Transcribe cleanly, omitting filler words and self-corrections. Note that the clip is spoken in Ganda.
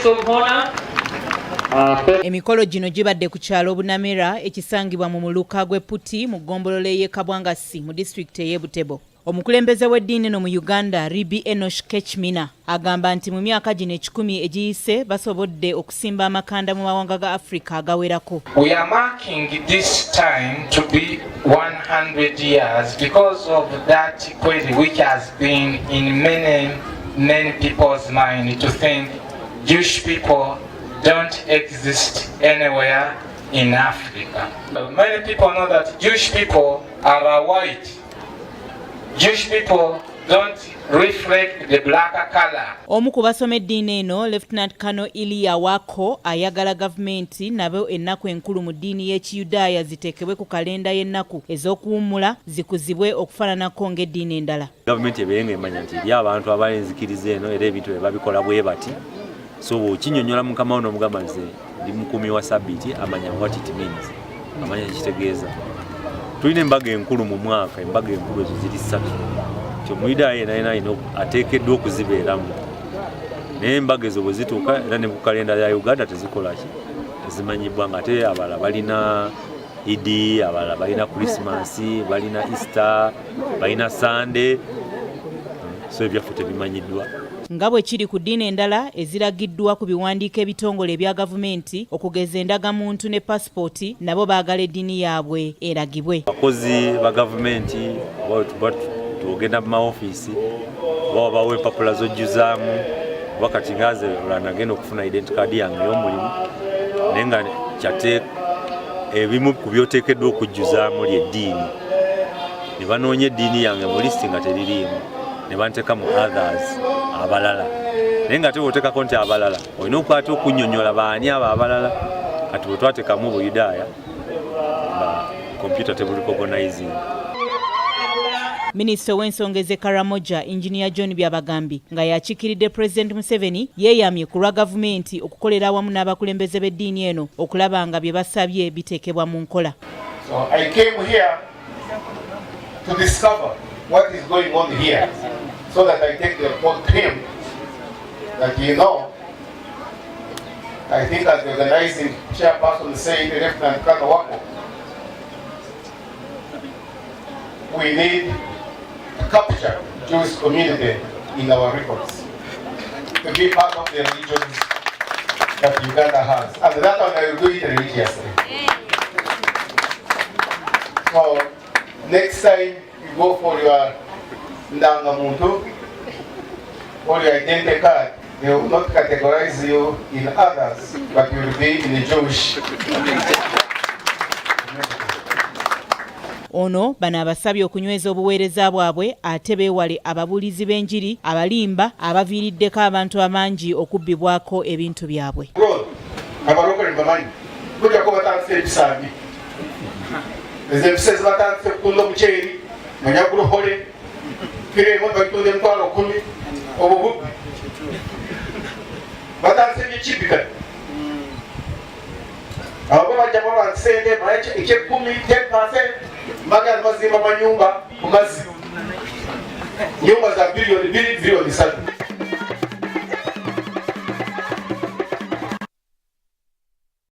guest of honor. Emikolo gino gibadde ku kyalo Bunamera ekisangibwa mu muluka gw'Eputi mu ggombolola y'e Kabwangasi mu disitulikiti ey'e Butebo. Omukulembeze w'eddiini eno mu Uganda, Ribi Enosh Kechmina, agamba nti mu myaka gino 10 egiyise basobodde okusimba amakanda mu mawanga ga Africa agawerako. We are marking this time to be 100 years because of that query which has been in many people's mind to think Jewish people don't exist anywhere in Africa. Many people know that Jewish people are white. Jewish people don't reflect the black color. Omu ku basoma eddiini eno, Lieutenant Colonel Ilia Wako, ayagala gavumenti nabo ennaku enkulu mu ddiini y'Ekiyudaaya ziteekebwe ku kalenda y'ennaku ez'okuwummula zikuzibwe okufaananako ng'eddiini endala. Gavumenti ebeere ng'emanya nti eri abantu abalenzikiriza eno era ebintu bye babikola bwe bati. So bw'okinyonnyola mukama wo n'omugamba nti ndi mukumi wa Sabbiiti amanya what it means, amanya ekitegeeza. Tulina embaga enkulu mu mwaka, embaga enkulu ezo ziri 3. Omuyudaaya yenna ateekeddwa okuzibeeramu. Naye embaga ezo bwe zituuka era ne ku kalenda ya Uganda tezikola ki? Tezimanyibwa nga ate abalala balina Idi, abalala balina Christmas, balina Easter, balina Sunday. So ebyaffe tebimanyiddwa. Nga bwe kiri ku ddiini endala eziragiddwa ku biwandiiko ebitongole ebya gavumenti okugeza endagamuntu ne passipooti nabo baagala eddiini yaabwe eragibwe. Abakozi ba gavumenti tugenda mu maofiisi baba bawa empapula z'ojjuzaamu wakati ngaze olwanagenda okufuna identity card yange ey'omulimu naye nga kyate ebimu ku byoteekeddwa okujjuzaamu ly'eddiini ne banoonya eddiini yange mu lisiti nga teririimu ne banteeka mu others abalala naye nga tewoteekako nti abalala olina okukwata okunnyonnyola baani abo abalala kati bwe twateekamu Bayudaaya nga computer table recognizing. Minisita w'ensonga ez'Ekaramoja, Engineer John Byabagambi, nga yakiikiridde President Museveni yeeyamye ku lwa gavumenti okukolera awamu n'abakulembeze b'eddiini eno okulaba nga bye basabye biteekebwa mu nkola. So I came here to discover what is going on here so that I take the report to him that I think as the organizing chairperson said, Lieutenant Colonel Wako, we need to capture Jewish community in our records, to be part of the religions that Uganda has. And that one I will do it religiously. So next time you go for your ndangamuntu or your identity card, they will not categorize you in others, but you will be in the Jewish. Ono bano abasabye okunyweza obuweereza bwabwe ate beewale ababuulizi b'enjiri abalimba abaviiriddeko abantu amangi okubbibwako ebintu byabwe. Abalokole bamanyi kujjako batandise ebisambi ez'empisa batandise kutunda omuceeri manyagulohole kiremo batunda emitwalo 10 obububbi batandise ebyekibbi kati abo bajja balwa sente eky'ekkumi 10% mbaga bazimba manyumba ku mazzi nyumba za bilioni 2 bilioni 3.